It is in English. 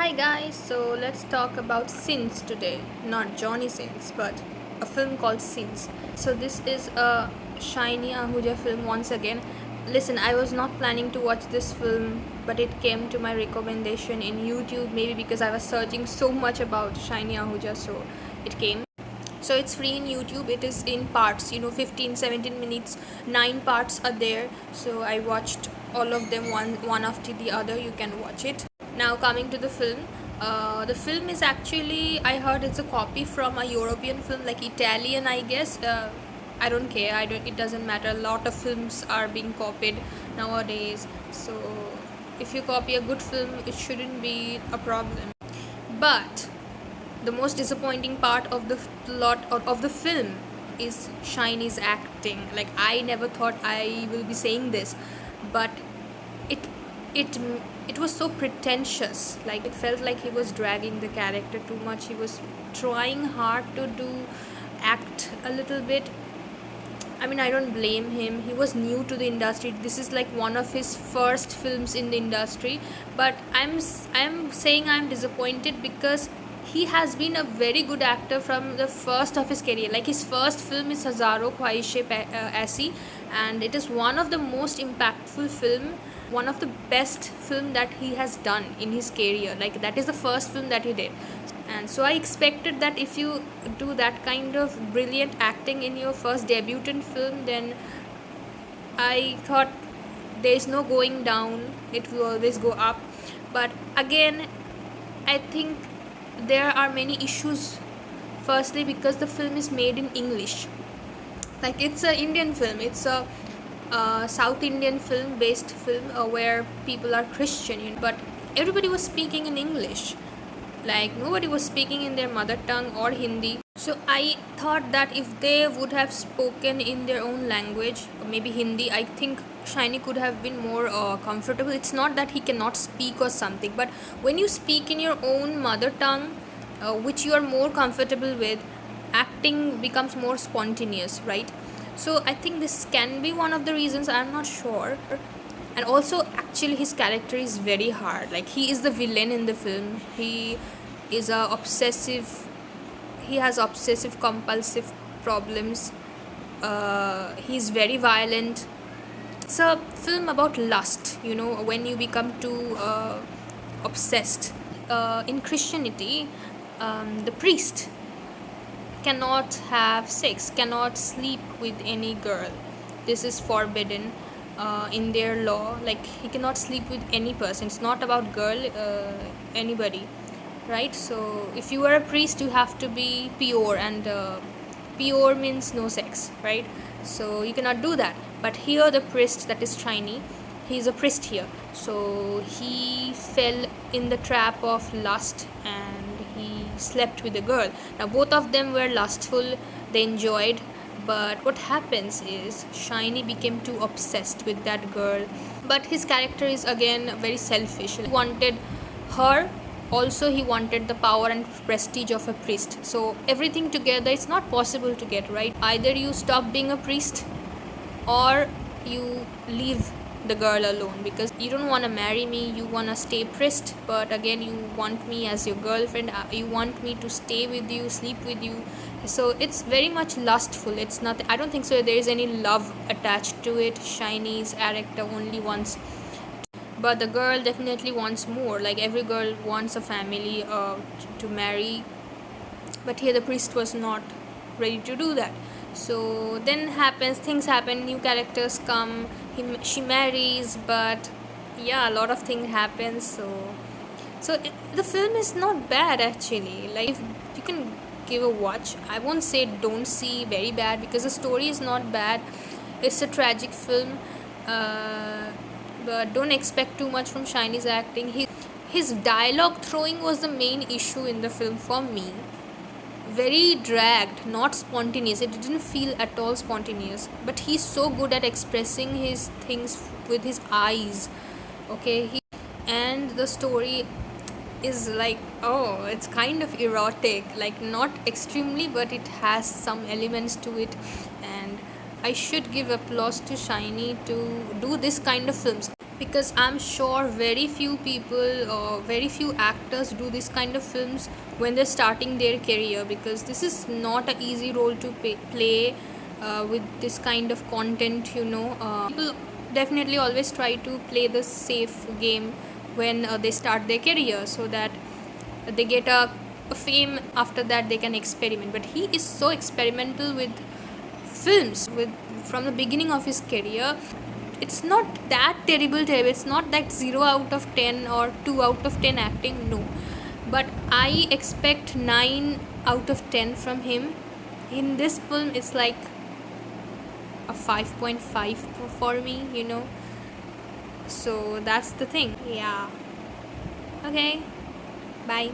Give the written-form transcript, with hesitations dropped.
Hi guys, so let's talk about Sins today. Not Johnny Sins, but a film called Sins. So this is a Shiney Ahuja film once again. Listen, I was not planning to watch this film, but it came to my recommendation in YouTube, maybe because I was searching so much about Shiney Ahuja, so it came. So it's free in YouTube. It is in parts, 15, 17 minutes, 9 parts are there. So I watched all of them one after the other. You can watch it. Now coming to the film is actually, I heard it's a copy from a European film, like Italian, I guess. I don't care. It doesn't matter. A lot of films are being copied nowadays. So if you copy a good film, it shouldn't be a problem. But the most disappointing part of the plot of the film is Shiny's acting. Like, I never thought I will be saying this, but it it it was so pretentious. Like, it felt like he was dragging the character too much. He was trying hard to act a little bit. I mean, I don't blame him. He was new to the industry. This is like one of his first films in the industry. But I'm saying I'm disappointed because he has been a very good actor from the first of his career. Like, his first film is Hazaro Khwaishe Aisi, and it is one of the most impactful film, one of the best film that he has done in his career. Like, that is the first film that he did. And so I expected that if you do that kind of brilliant acting in your first debutant film, then I thought there is no going down, it will always go up. But again, I think there are many issues. Firstly, because the film is made in English. Like, it's a Indian film, it's a South Indian film based film where people are Christian, but everybody was speaking in English. Like, nobody was speaking in their mother tongue or Hindi. So I thought that if they would have spoken in their own language, maybe Hindi, I think Shiny could have been more comfortable. It's not that he cannot speak or something, but when you speak in your own mother tongue, which you are more comfortable with, acting becomes more spontaneous, right? So I think this can be one of the reasons. I'm not sure. And also, actually, his character is very hard. Like, he is the villain in the film. He is a obsessive, he has obsessive compulsive problems. He's very violent. It's a film about lust, when you become too obsessed. In Christianity, the priest cannot have sex, cannot sleep with any girl. This is forbidden in their law. Like, he cannot sleep with any person. It's not about girl, anybody, right? So if you are a priest, you have to be pure, and pure means no sex, right? So you cannot do that. But here, the priest, that is Shiny, he's a priest here, so he fell in the trap of lust and he slept with a girl. Now, both of them were lustful, they enjoyed, but what happens is Shiny became too obsessed with that girl. But his character is again very selfish. He wanted her, also he wanted the power and prestige of a priest. So everything together, it's not possible to get, right? Either you stop being a priest or you leave the girl alone, because you don't want to marry me, you want to stay priest, but again you want me as your girlfriend, you want me to stay with you, sleep with you. So it's very much lustful. It's not, I don't think so there is any love attached to it. Shiny's character only wants, but the girl definitely wants more. Like, every girl wants a family to marry, but here the priest was not ready to do that. So then things happen, new characters come, she marries, but yeah, a lot of things happen. So the film is not bad, actually. Like, if you can give a watch, I won't say don't see very bad, because the story is not bad. It's a tragic film, but don't expect too much from Shiny's acting. His dialogue throwing was the main issue in the film for me. Very dragged, not spontaneous. It didn't feel at all spontaneous, but he's so good at expressing his things with his eyes. Okay, and the story is like, oh, it's kind of erotic, like not extremely, but it has some elements to it. And I should give applause to Shiny to do this kind of films. because I'm sure very few people or very few actors do this kind of films when they're starting their career, because this is not an easy role to play with this kind of content, people definitely always try to play the safe game when they start their career, so that they get a fame. After that they can experiment, but he is so experimental with films with from the beginning of his career. It's not that terrible, it's not that 0 out of 10 or 2 out of 10 acting, no, but I expect 9 out of 10 from him. In this film it's like a 5.5 for me. So that's the thing. Yeah. Okay, bye.